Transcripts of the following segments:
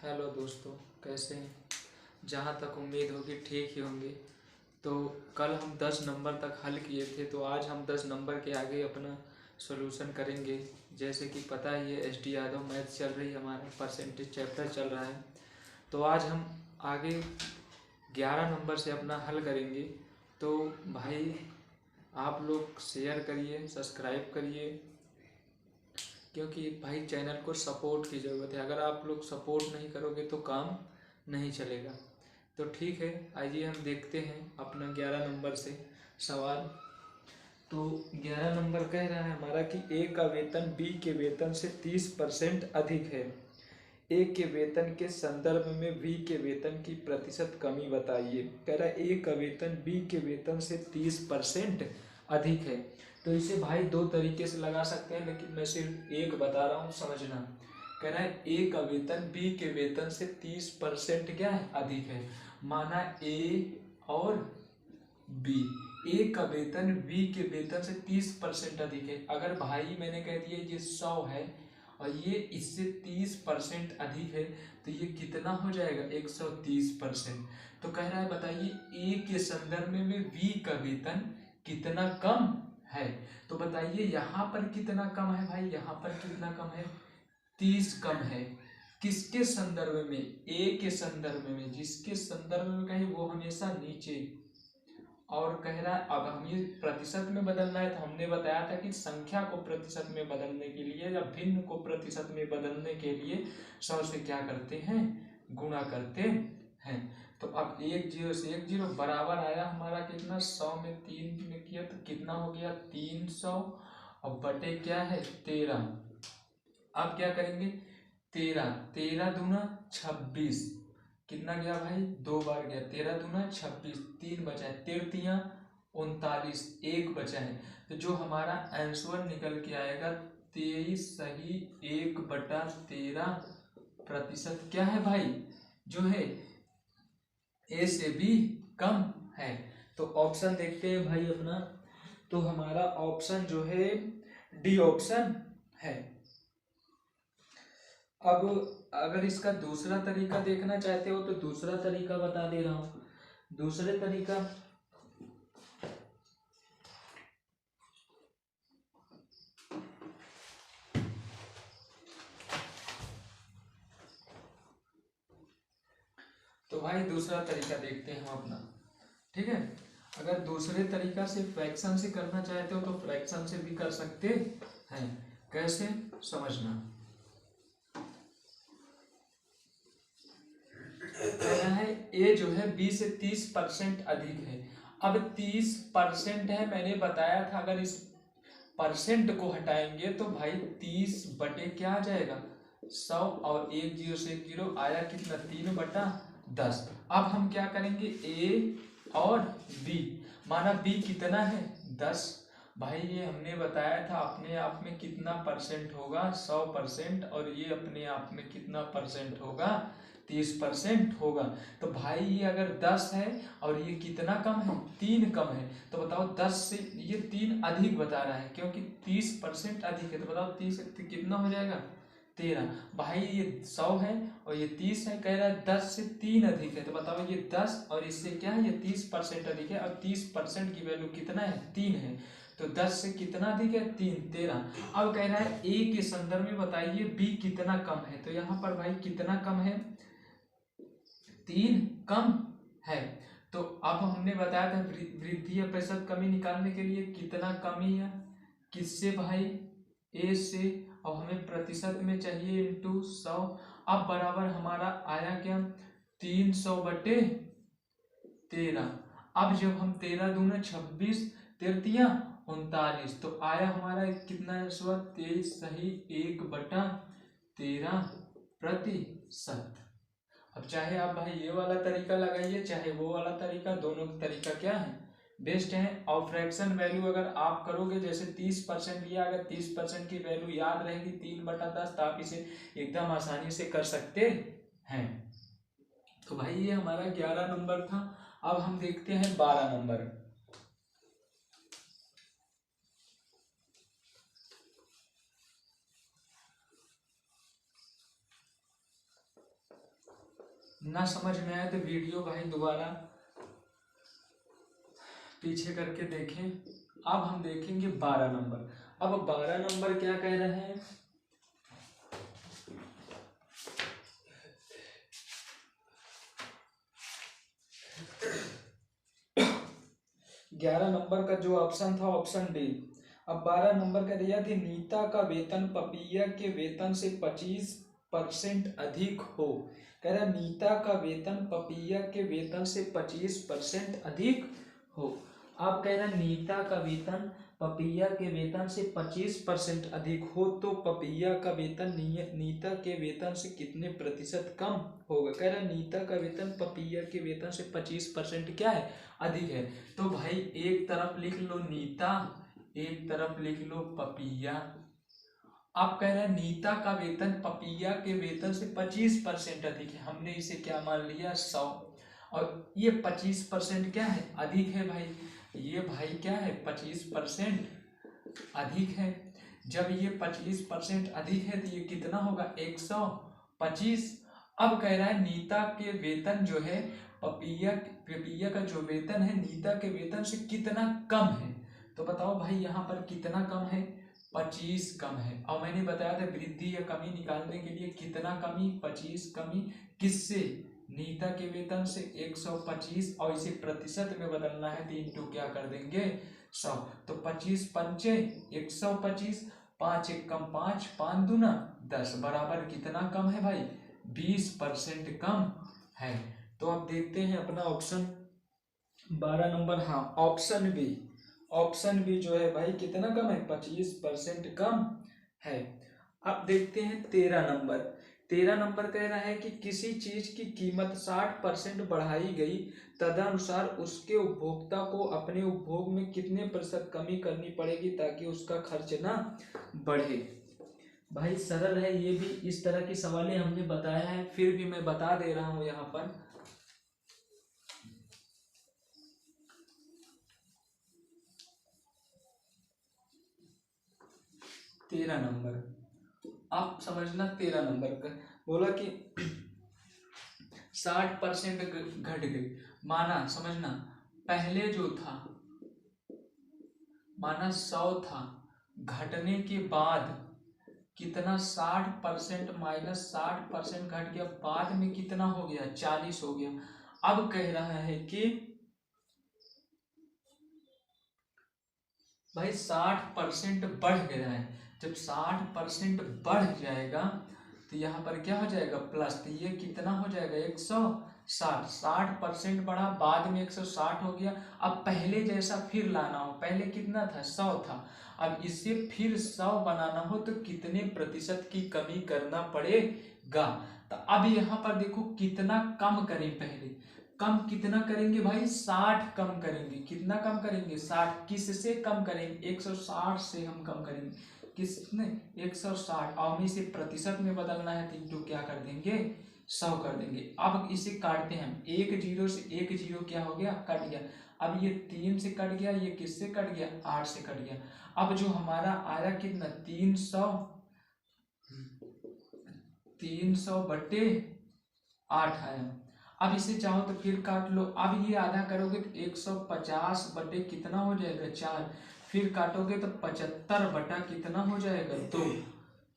Hello दोस्तों, कैसे हैं। जहाँ तक उम्मीद होगी ठीक ही होंगे। तो कल हम 10 नंबर तक हल किए थे, तो आज हम 10 नंबर के आगे अपना सॉल्यूशन करेंगे। जैसे कि पता ही है, एस डी यादव मैथ चल रही है, हमारा परसेंटेज चैप्टर चल रहा है। तो आज हम आगे 11 नंबर से अपना हल करेंगे। तो भाई आप लोग शेयर करिए, सब्सक्राइब करिए, क्योंकि भाई चैनल को सपोर्ट की ज़रूरत है। अगर आप लोग सपोर्ट नहीं करोगे तो काम नहीं चलेगा। तो ठीक है, आइए हम देखते हैं अपना 11 नंबर से सवाल। तो 11 नंबर कह रहा है हमारा कि ए का वेतन बी के वेतन से 30% अधिक है। ए के वेतन के संदर्भ में बी के वेतन की प्रतिशत कमी बताइए। कह रहा है ए का वेतन बी के वेतन से 30% अधिक है। तो इसे भाई दो तरीके से लगा सकते हैं, लेकिन मैं सिर्फ एक बता रहा हूँ, समझना। कह रहा है ए का वेतन बी के वेतन से 30% क्या है, अधिक है। माना ए और बी, ए का वेतन बी के वेतन से 30% अधिक है। अगर भाई मैंने कह दिया ये 100 है और ये इससे 30% अधिक है, तो ये कितना हो जाएगा, 130%। तो कह रहा है बताइए ए के संदर्भ में बी का वेतन कितना कम है। तो बताइए यहाँ पर कितना कम है भाई, यहाँ पर कितना कम है, 30 कम है। किसके संदर्भ में, ए के संदर्भ में। जिसके संदर्भ में कहे वो हमेशा नीचे। और कह रहा है अब हमें प्रतिशत में बदलना है, तो हमने बताया था कि संख्या को प्रतिशत में बदलने के लिए या भिन्न को प्रतिशत में बदलने के लिए 100 से क्या करते हैं, गुणा करते हैं। तो अब 10 से 10 बराबर आया हमारा कितना, 100 में 3 में किया तो कितना हो गया, 300 और बटे क्या है, 13। अब क्या करेंगे, 13 13 दूना 26, कितना गया भाई, 2 बार गया, 13 दूना 26, 3 बचा है, 3 39, 1 बचा है। तो जो हमारा आंसर निकल के आएगा 23 सही 1/13% क्या है भाई, जो है ए से बी कम है। तो ऑप्शन देखते हैं भाई अपना। तो हमारा ऑप्शन जो है डी ऑप्शन है। अब अगर इसका दूसरा तरीका देखना चाहते हो तो दूसरा तरीका बता दे रहा हूं। दूसरे तरीका, तो भाई दूसरा तरीका देखते हैं हम अपना, ठीक है। अगर दूसरे तरीका से फ्रैक्शन से करना चाहते हो तो फ्रैक्शन से भी कर सकते हैं। कैसे, समझना। कहना है ए जो है बी से 30% अधिक है। अब 30% है, मैंने बताया था अगर इस परसेंट को हटाएंगे तो भाई 30 बटे क्या आ जाएगा, 100 और 10 से 10 आया कितना, 3/10। अब हम क्या करेंगे, ए और बी, माना बी कितना है, 10। भाई ये हमने बताया था अपने आप में कितना परसेंट होगा, 100%, और ये अपने आप में कितना परसेंट होगा, 30% होगा। तो भाई ये अगर 10 है और ये कितना कम है, 3 कम है, तो बताओ 10 से ये 3 अधिक बता रहा है, क्योंकि 30% अधिक है। तो बताओ 30 से कितना हो जाएगा, 13। भाई ये 100 है और ये 30 है, कह रहा है 10 से 3 अधिक है। तो बताओ ये 10 और इससे क्या है, ये 30% अधिक है, और 30% की वैल्यू कितना है, 3 है। तो 10 से कितना अधिक है, 3, 13। अब कह रहा है ए के संदर्भ में बताइए बी कितना कम है। तो यहाँ पर भाई कितना कम है, 3 कम है। तो अब हमने बताया था वृद्धि या प्रतिशत कमी निकालने के लिए कितना कमी है, किससे भाई, ए से, और हमें प्रतिशत में चाहिए इंटू 100। अब बराबर हमारा आया क्या, 300/13। अब जब हम 13 दूना 26, 13 39, तो आया हमारा कितना आंसर, 23 सही 1/13%। अब चाहे आप भाई ये वाला तरीका लगाइए चाहे वो वाला तरीका, दोनों तरीका क्या है, बेस्ट है। और फ्रैक्शन वैल्यू अगर आप करोगे, जैसे 30% लिया, अगर 30% की वैल्यू याद रहेगी 3/10, तो आप इसे एकदम आसानी से कर सकते हैं। तो भाई ये हमारा 11 नंबर था। अब हम देखते हैं 12 नंबर। ना समझ में आए तो वीडियो भाई दोबारा पीछे करके देखें। अब हम देखेंगे 12 नंबर। अब 12 नंबर क्या कह रहे हैं, 11 नंबर का जो ऑप्शन था ऑप्शन डी। अब 12 नंबर का दिया थी नीता का वेतन पपिया के वेतन से 25% अधिक हो। कह रहा नीता का वेतन पपिया के वेतन से 25% अधिक हो। आप कह रहे नीता का वेतन पपिया के वेतन से 25% अधिक हो तो पपिया का वेतन नीता के वेतन से कितने प्रतिशत कम होगा। कह रहा नीता का वेतन पपिया के वेतन से 25% क्या है, अधिक है। तो भाई एक तरफ लिख लो नीता, एक तरफ लिख लो पपिया। आप कह रहे हैं नीता का वेतन पपिया के वेतन से 25% अधिक है, हमने इसे क्या मान लिया 100। और ये 25% क्या है, अधिक है भाई। ये भाई क्या है 25% अधिक है। जब ये 25% अधिक है तो ये कितना होगा 125। अब कह रहा है नीता के वेतन जो है पपिया का जो वेतन है नीता के वेतन से कितना कम है। तो बताओ भाई यहाँ पर कितना कम है, 25 कम है। और मैंने बताया था वृद्धि या कमी निकालने के लिए कितना कमी, 25 कमी किससे, नीता के वेतन से 125। और इसे प्रतिशत में बदलना है तो इंटू क्या कर देंगे 100। तो 25 पंचे 125, 5 एक कम 5, 5 दूना 10 बराबर कितना कम है भाई 20% कम है। तो अब देखते हैं अपना ऑप्शन 12 नंबर। हाँ ऑप्शन बी, ऑप्शन बी जो है भाई कितना कम है 25% कम है। अब देखते हैं 13 नंबर। 13 नंबर कह रहा है कि किसी चीज की कीमत 60% बढ़ाई गई, तदनुसार उसके उपभोक्ता को अपने उपभोग में कितने प्रतिशत कमी करनी पड़ेगी ताकि उसका खर्च ना बढ़े। भाई सरल है ये भी, इस तरह की सवालें हमने बताया है, फिर भी मैं बता दे रहा हूं यहाँ पर। 13 नंबर आप समझना, 13 नंबर का बोला कि 60% घट गई। माना समझना पहले जो था माना 100 था, घटने के बाद कितना 60% माइनस 60% घट गया, बाद में कितना हो गया 40 हो गया। अब कह रहा है कि भाई 60% बढ़ गया है। जब 60% बढ़ जाएगा तो यहाँ पर क्या हो जाएगा प्लस, तो ये कितना हो जाएगा 160। 60% बढ़ा, बाद में 160 हो गया। अब पहले जैसा फिर लाना हो, पहले कितना था 100 था, अब इसे फिर 100 बनाना हो तो कितने प्रतिशत की कमी करना पड़ेगा। तो अब यहाँ पर देखो कितना कम करें, पहले कम कितना करेंगे भाई 60 कम करेंगे। कितना कम करेंगे 60, किससे कम करेंगे 160 से हम कम करेंगे, किसने 160। और हमें इसे प्रतिशत में बदलना है तो इंटू क्या कर देंगे 100 कर देंगे। अब इसे काटते हैं हम, एक जीरो से एक जीरो क्या हो गया कट गया। अब ये 3 से कट गया, ये किससे कट गया 8 से कट गया। अब जो हमारा आया कितना 300 बटे 8 आया। अब इसे चाहो तो फिर काट लो। अब ये आधा करोगे तो 150 बटे कितना हो जाएगा 4, फिर काटोगे तो 75 बटा कितना हो जाएगा 2,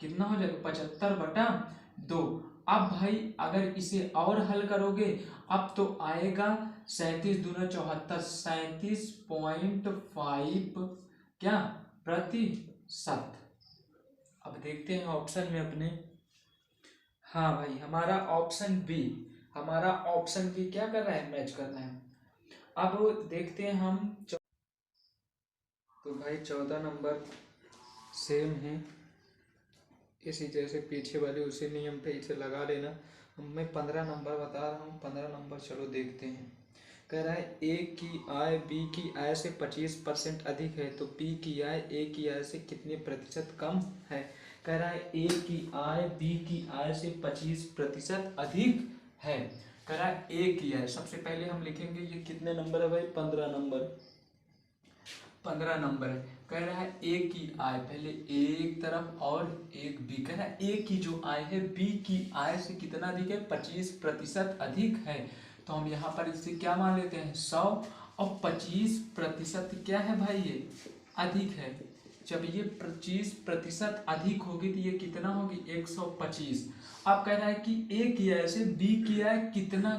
कितना हो जाएगा 75 बटा 2। अब भाई अगर इसे और हल करोगे अब तो आएगा 37 दूना 74, 37.5 क्या प्रतिशत। अब देखते हैं ऑप्शन में अपने। हाँ भाई हमारा ऑप्शन बी, हमारा ऑप्शन बी क्या कर रहा है मैच कर रहा है। अब देखते हैं हम तो भाई 14 नंबर सेम है, इसी जैसे पीछे वाले उसी नियम पे इसे लगा लेना। मैं 15 नंबर बता रहा हूँ, 15 नंबर चलो देखते हैं। कह रहा है ए की आय बी की आय से 25% अधिक है तो बी की आय ए की आय से कितने प्रतिशत कम है। कह रहा है ए की आय बी की आय से 25% अधिक है। कह रहा है ए की आय, सबसे पहले हम लिखेंगे ये कितने नंबर है भाई 15 नंबर। 15 नंबर है। कह रहा है ए की आय, पहले एक तरफ और एक बी, कह रहा है ए की जो आय है बी की आय से कितना अधिक है, 25% अधिक है। तो हम यहाँ पर इससे क्या मान लेते हैं 100, और 25% क्या है भाई ये अधिक है। जब ये 25% अधिक होगी तो ये कितना होगी 125। अब कह रहा है कि ए की आय से बी की आय कितना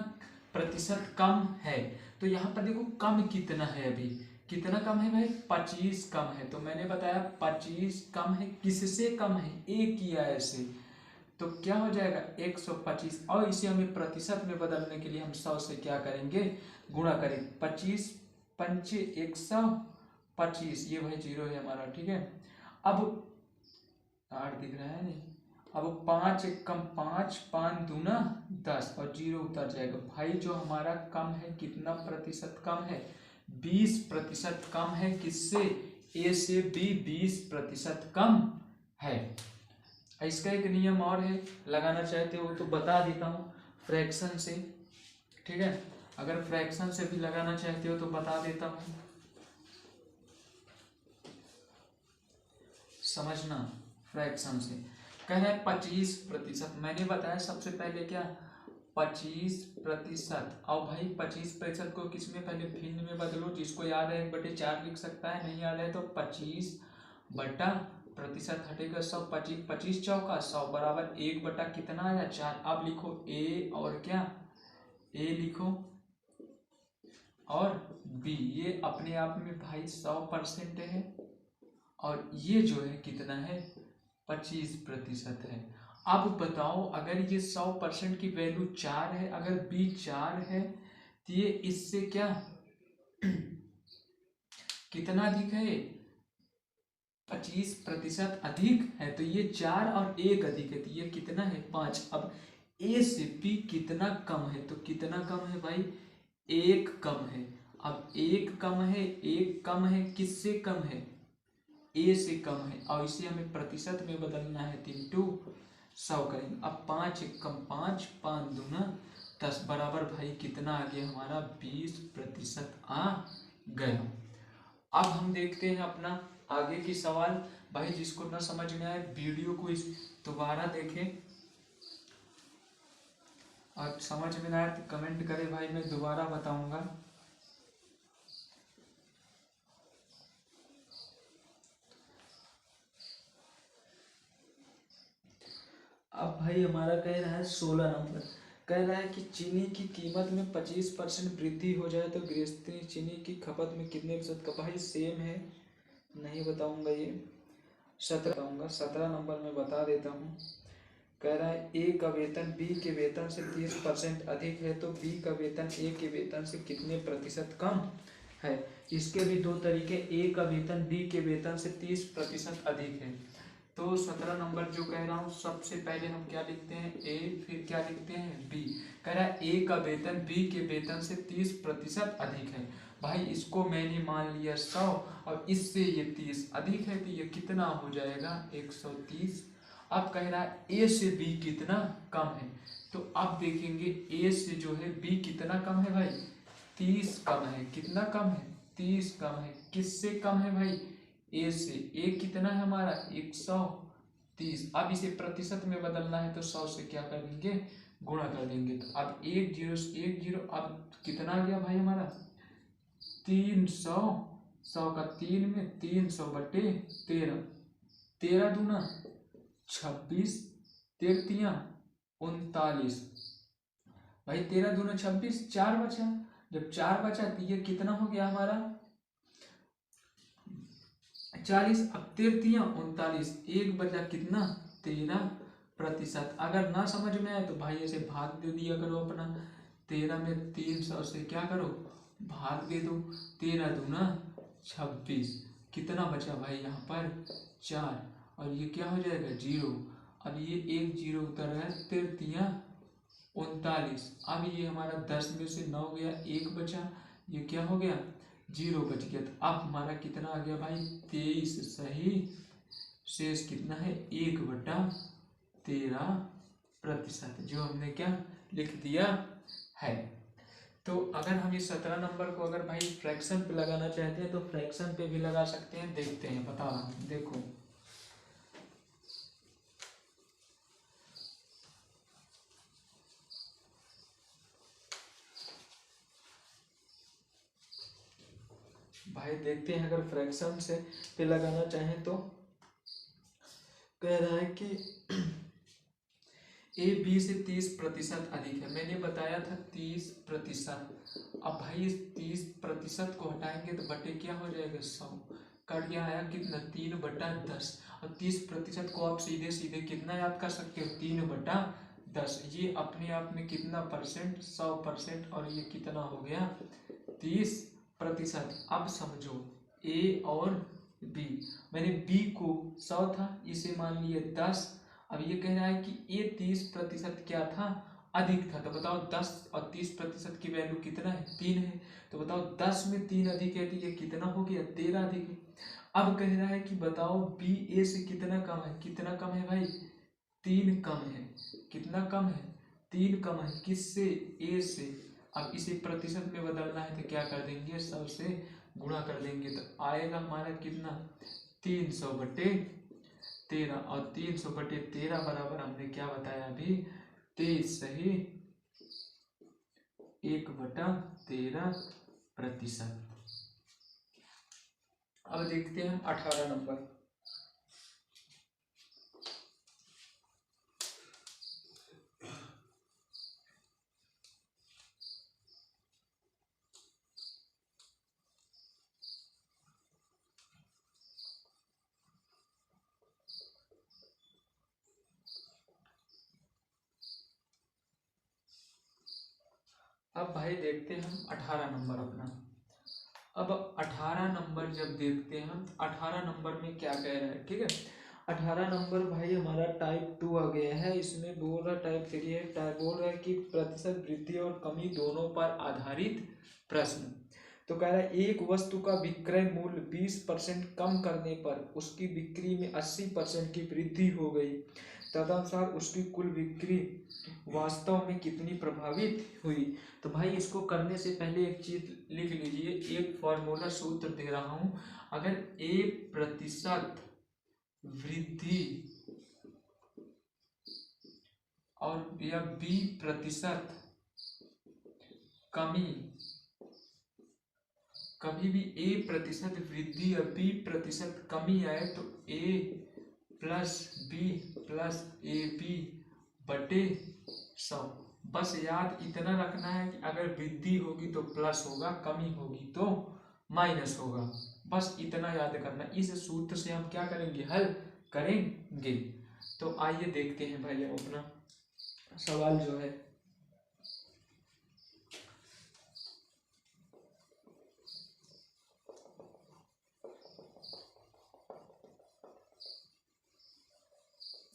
प्रतिशत कम है। तो यहाँ पर देखो कम कितना है, अभी कितना कम है भाई 25 कम है। तो मैंने बताया 25 कम है, किससे कम है ए की आय से। तो क्या हो जाएगा 125, और इसे हमें प्रतिशत में बदलने के लिए हम 100 से क्या करेंगे गुणा करेंगे। 25 पंचे 125, ये भाई 0 है हमारा, ठीक है। अब 8 दिख रहा है नहीं, अब 5 एक कम 5, 5 दूना 10 और 0 उतर जाएगा। भाई जो हमारा कम है कितना प्रतिशत कम है 20% कम है, किससे ए से बी 20% कम है। इसका एक नियम और है, लगाना चाहते हो तो बता देता हूँ फ्रैक्शन से, ठीक है। अगर फ्रैक्शन से भी लगाना चाहते हो तो बता देता हूँ, समझना। फ्रैक्शन से कह रहा है 25%, मैंने बताया सबसे पहले क्या 25%। और भाई 25% को किस में पहले भिन्न में बदलो, जिसको याद है 1/4 लिख सकता है, नहीं याद है तो 25 बटा प्रतिशत हटेगा 100, 25 25 चौका 100 बराबर 1 बटा कितना आया 4। अब लिखो ए और क्या ए लिखो और बी, ये अपने आप में भाई 100% है, और ये जो है कितना है 25% है। अब बताओ अगर ये 100% की वैल्यू 4 है, अगर बी 4 है तो ये इससे क्या कितना अधिक है 25% अधिक है। तो ये 4 और 1 अधिक है, तो ये कितना है 5। अब ए से बी कितना कम है, तो कितना कम है भाई 1 कम है। अब 1 कम है, 1 कम है, किससे कम है ए से कम है, और इसे हमें प्रतिशत में बदलना है 3/100 करेंगे। अब 5 एक कम 5, 5 दूना 10 बराबर भाई कितना आ गया हमारा 20% आ गया। अब हम देखते हैं अपना आगे की सवाल। भाई जिसको ना समझ में आए वीडियो को इस दोबारा देखें, और समझ में ना आए तो कमेंट करें भाई, मैं दोबारा बताऊंगा। अब भाई हमारा कह रहा है 16 नंबर, कह रहा है कि चीनी की कीमत में 25% वृद्धि हो जाए तो गृहस्थी चीनी की खपत में कितने प्रतिशत का। भाई सेम है, नहीं बताऊंगा ये 17 बताऊंगा। 17 नंबर में बता देता हूँ। कह रहा है ए का वेतन बी के वेतन से 30% अधिक है, तो बी का वेतन ए के वेतन से कितने प्रतिशत कम है। इसके भी दो तरीके, ए का वेतन बी के वेतन से 30% अधिक है। तो 17 नंबर जो कह रहा हूँ, सबसे पहले हम क्या लिखते हैं ए, फिर क्या लिखते हैं बी। कह रहा है ए का वेतन बी के वेतन से 30% अधिक है। भाई इसको मैंने मान लिया 100, और इससे ये 30 अधिक है, तो ये कितना हो जाएगा 130। अब कह रहा है ए से बी कितना कम है, तो अब देखेंगे ए से जो है बी कितना कम है भाई 30 कम है। कितना कम है 30 कम है, किससे कम है भाई ए से। ए कितना है हमारा 130। अब इसे प्रतिशत में बदलना है तो 100 से क्या कर देंगे गुणा कर देंगे। तो अब 1 0 से 1 0, अब कितना आ गया भाई हमारा 300, 100 का 3 में 300 बटे 13, 13 दूना 26, 13 39। भाई 13 दूना 26, 4 बचा। जब 4 बचा तो ये कितना हो गया हमारा 40। अब 13 39, 1 बचा कितना 13%। अगर ना समझ में आए तो भाई ऐसे भाग दे दिया करो अपना, 13 में 300 से क्या करो भाग दे दो, 13 दूना 26, कितना बचा भाई यहाँ पर 4, और ये क्या हो जाएगा 0। अब ये 1 0 उतर गया, 13 39। अब ये हमारा 10 में से 9 गया, 1 बचा, ये क्या हो गया 0 बच गया। तो अब हमारा कितना आ गया भाई 23 सही। शेष कितना है 1/13%, जो हमने क्या लिख दिया है। तो अगर हम इस 17 नंबर को अगर भाई फ्रैक्शन पे लगाना चाहते हैं तो फ्रैक्शन पे भी लगा सकते हैं। देखते हैं, बता रहा हूँ, देखो भाई देखते हैं अगर फ्रैक्शन से पे लगाना चाहें तो कह रहा है कि ए बी से 30% अधिक है। मैंने बताया था 30%। अब भाई इस 30% को हटाएंगे तो बटे क्या हो जाएगा 100, कट गया, आया कितना 3/10। और 30% को आप सीधे सीधे कितना याद कर सकते हो 3/10। ये अपने आप में कितना परसेंट 100%, और ये कितना हो गया 30%। अब समझो ए और बी, मैंने बी को 100 था, इसे मान लिए 10। अब ये कह रहा है कि ये 30% क्या था अधिक था। तो बताओ 10 और 30% की वैल्यू कितना है 3 है। तो बताओ 10 में 3 अधिक है तो ये कितना हो गया 13 अधिक है। अब कह रहा है कि बताओ बी ए से कितना कम है, कितना कम है भाई 3 कम है। कितना कम है 3 कम है, किससे ए से। अब इसे प्रतिशत में बदलना है तो क्या कर देंगे 100 से गुणा कर देंगे, तो आएगा हमारा कितना 300/13। और 300/13 बराबर हमने क्या बताया अभी 23 सही 1/13%। अब देखते हैं 18 नंबर। अब भाई देखते हैं हम 18 नंबर अपना। अब 18 नंबर जब देखते हैं हम 18 नंबर में क्या कह रहा है, ठीक है। 18 नंबर भाई हमारा टाइप 2 आ गया है। इसमें बोल रहा टाइप 3 है। टाइप बोल रहा है कि प्रतिशत वृद्धि और कमी दोनों पर आधारित प्रश्न। तो कह रहा है एक वस्तु का विक्रय मूल्य 20% कम करने पर उसकी बिक्री में 80% की वृद्धि हो गई, तदनुसार उसकी कुल बिक्री वास्तव में कितनी प्रभावित हुई। तो भाई इसको करने से पहले एक चीज लिख लीजिए, एक फॉर्मूला सूत्र दे रहा हूं। अगर ए प्रतिशत वृद्धि और या बी प्रतिशत कमी, कभी भी ए प्रतिशत वृद्धि या बी प्रतिशत कमी आए तो A plus B plus A B बटे 100। बस याद इतना रखना है कि अगर वृद्धि होगी तो प्लस होगा, कमी होगी तो माइनस होगा। बस इतना याद करना। इस सूत्र से हम क्या करेंगे हल करेंगे। तो आइए देखते हैं भाई हम अपना सवाल जो है।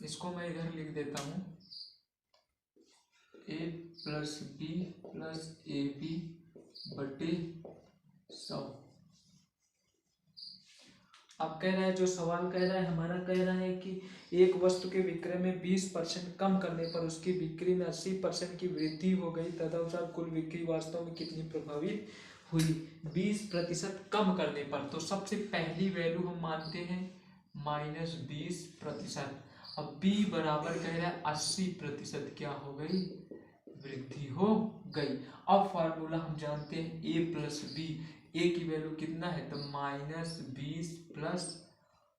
इसको मैं इधर लिख देता हूं A plus B plus A B बटे 100। अब कह रहा है जो सवाल कह रहा है हमारा, कह रहा है कि एक वस्तु के विक्रय में 20% कम करने पर उसकी बिक्री में 80% की वृद्धि हो गई, तदनुसार कुल बिक्री वास्तव में कितनी प्रभावित हुई। 20% कम करने पर, तो सबसे पहली वैल्यू हम मानते हैं -20%। अब बी बराबर कह रहा है 80% क्या हो गई वृद्धि हो गई। अब फार्मूला हम जानते हैं ए प्लस बी। ए की वैल्यू कितना है तो -20 प्लस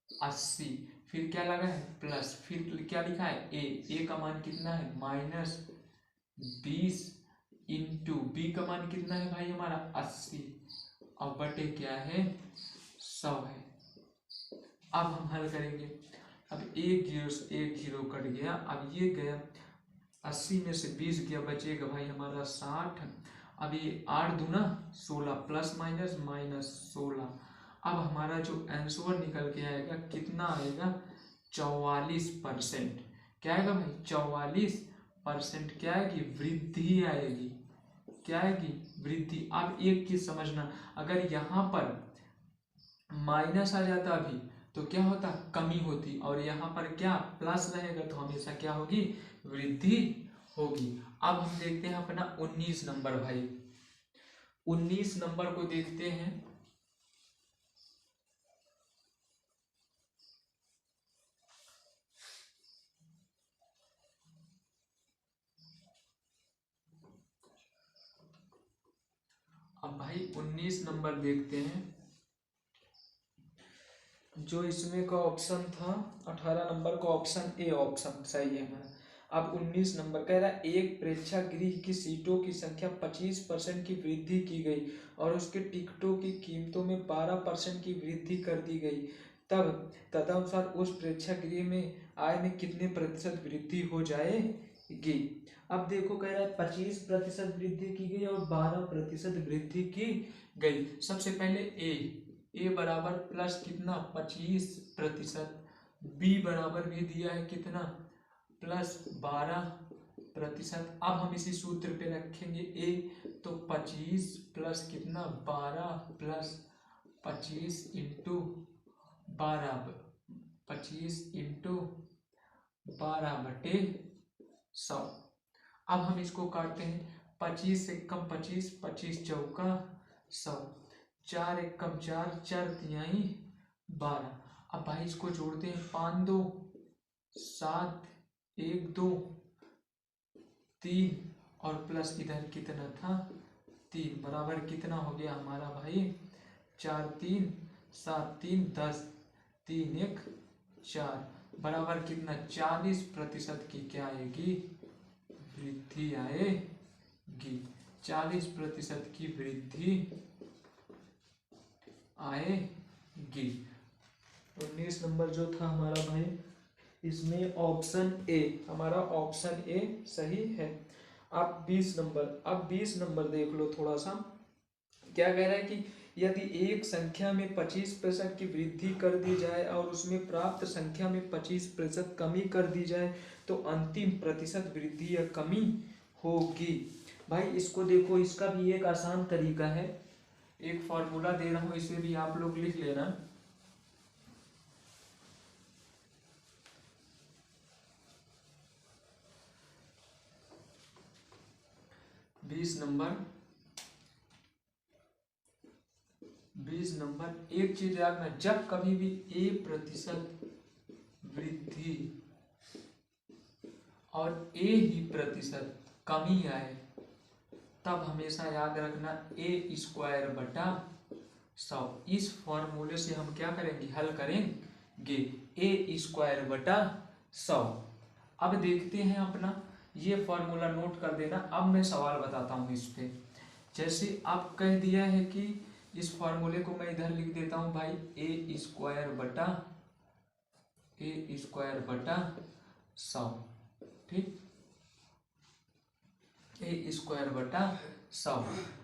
80, फिर क्या लगा है प्लस, फिर क्या लिखा है ए का मान कितना है -20 इंटू बी का मान कितना है भाई हमारा 80 और बटे क्या है 100 है। अब हम हल करेंगे। अब एक जीरो से एक जीरो कट गया, अब ये गया 80 में से 20 गया, बचेगा भाई हमारा 60। अब ये 8 दूना 16 प्लस माइनस -16। अब हमारा जो आंसर निकल के आएगा कितना आएगा 44%। क्या आएगा भाई 44% क्या आएगी वृद्धि आएगी। क्या आएगी वृद्धि। अब एक चीज समझना, अगर यहाँ पर माइनस आ जाता अभी तो क्या होता कमी होती, और यहाँ पर क्या प्लस रहेगा तो हमेशा क्या होगी वृद्धि होगी। अब हम देखते हैं अपना 19 नंबर भाई। 19 नंबर को देखते हैं। अब भाई 19 नंबर देखते हैं। जो इसमें का ऑप्शन था 18 नंबर का ऑप्शन ए ऑप्शन सही है हमारा। अब 19 नंबर कह रहा है एक प्रेक्षागृह की सीटों की संख्या 25% की वृद्धि की गई और उसके टिकटों की कीमतों में 12% की वृद्धि कर दी गई, तब तदनुसार उस प्रेक्षागृह में आय में कितने प्रतिशत वृद्धि हो जाएगी। अब देखो कह रहा है 25% वृद्धि की गई और 12% वृद्धि की गई। सबसे पहले ए बराबर प्लस कितना 25%, बी बराबर भी दिया है कितना प्लस 12%। अब हम इसी सूत्र पे रखेंगे ए, तो 25 प्लस कितना 12 प्लस 25 इंटू 12, 25 इंटू 12/100। अब हम इसको काटते हैं, 25 से कम 25, 25 चौका 100, 4 एक कम 4, 4 तिहाई 12। अब भाई इसको जोड़ते हैं, 5 2 7, 1 2 3 और प्लस इधर कितना था 3, बराबर कितना हो गया हमारा भाई 4 3 7 3 10, 3 1 4, बराबर कितना 40% की क्या आएगी वृद्धि आएगी। 40% की वृद्धि आएगी। 19 नंबर जो था हमारा भाई इसमें ऑप्शन ए, हमारा ऑप्शन ए सही है। अब 20 नंबर, अब 20 नंबर देख लो थोड़ा सा। क्या कह रहा है कि यदि एक संख्या में 25% की वृद्धि कर दी जाए और उसमें प्राप्त संख्या में 25% कमी कर दी जाए तो अंतिम प्रतिशत वृद्धि या कमी होगी। भाई इसको देखो, इसका भी एक आसान तरीका है, एक फॉर्मूला दे रहा हूं, इसे भी आप लोग लिख लेना। 20 नंबर एक चीज याद रखना, जब कभी भी ए प्रतिशत वृद्धि और ए ही प्रतिशत कमी आए तब हमेशा याद रखना ए स्क्वायर बटा 100। इस फॉर्मूले से हम क्या करेंगे हल करेंगे ए स्क्वायर बटा 100। अब देखते हैं अपना ये फॉर्मूला नोट कर देना। अब मैं सवाल बताता हूँ इस पे। जैसे आप कह दिया है कि इस फॉर्मूले को मैं इधर लिख देता हूँ भाई ए स्क्वायर बटा 100, ठीक, ए स्क्वायर बटा 100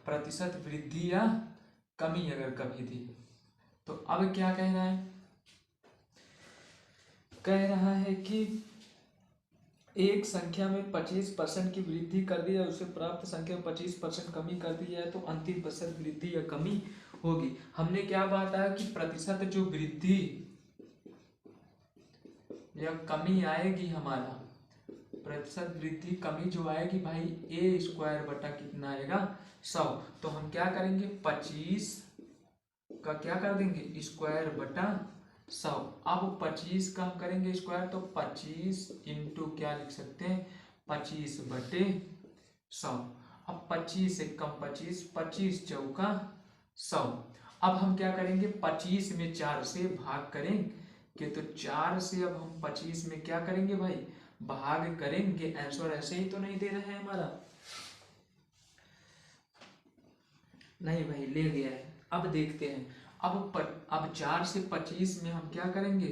प्रतिशत वृद्धि या कमी अगर कभी दी। तो अब क्या कह रहा है, कह रहा है कि एक संख्या में 25% की वृद्धि कर दी जाए, उसे प्राप्त संख्या में 25% कमी कर दी जाए तो अंतिम प्रतिशत वृद्धि या कमी होगी। हमने क्या बताया कि प्रतिशत जो वृद्धि या कमी आएगी, हमारा प्रतिशत वृद्धि कमी जो आएगी भाई ए स्क्वायर बटा कितना आएगा 100। तो हम क्या करेंगे 25 का क्या कर देंगे स्क्वायर बटा 100। अब 25 का हम करेंगे स्क्वायर तो 25 इंटू क्या लिख सकते हैं 25/100। अब 25 से कम 25, 25 चौका 100। अब हम क्या करेंगे 25 में 4 से भाग करेंगे, तो 4 से अब हम 25 में क्या करेंगे भाई भाग करेंगे। आंसर ऐसे ही तो नहीं दे रहा है हमारा, नहीं भाई ले गया है। अब देखते हैं, अब 4 से 25 में हम क्या करेंगे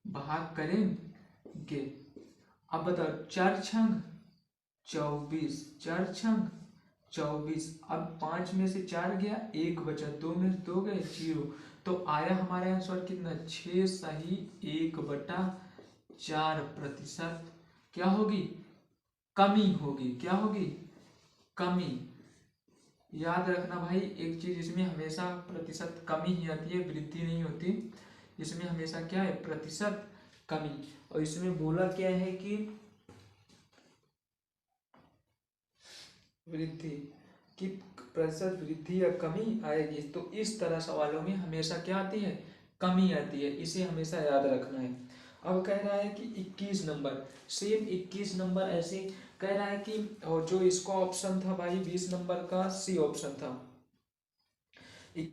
भाग करेंगे। अब बताओ 4 छंग 24, 4 छंग 24। अब 5 में से 4 गया, 1 बचा, 2 में से 2 गए 0। तो आया हमारा आंसर कितना 6 सही 1/4 प्रतिशत क्या होगी कमी होगी। क्या होगी कमी। याद रखना भाई एक चीज, इसमें हमेशा प्रतिशत कमी ही आती है, वृद्धि नहीं होती। इसमें हमेशा क्या है प्रतिशत कमी। और इसमें बोला क्या है कि वृद्धि। कि प्रतिशत वृद्धि या कमी आएगी, तो इस तरह सवालों में हमेशा क्या आती है, कमी आती है। इसे हमेशा याद रखना है। अब कह रहा है कि 21 नंबर, सेम 21 नंबर ऐसे कह रहा है कि और जो इसका ऑप्शन था भाई 20 नंबर का सी ऑप्शन था,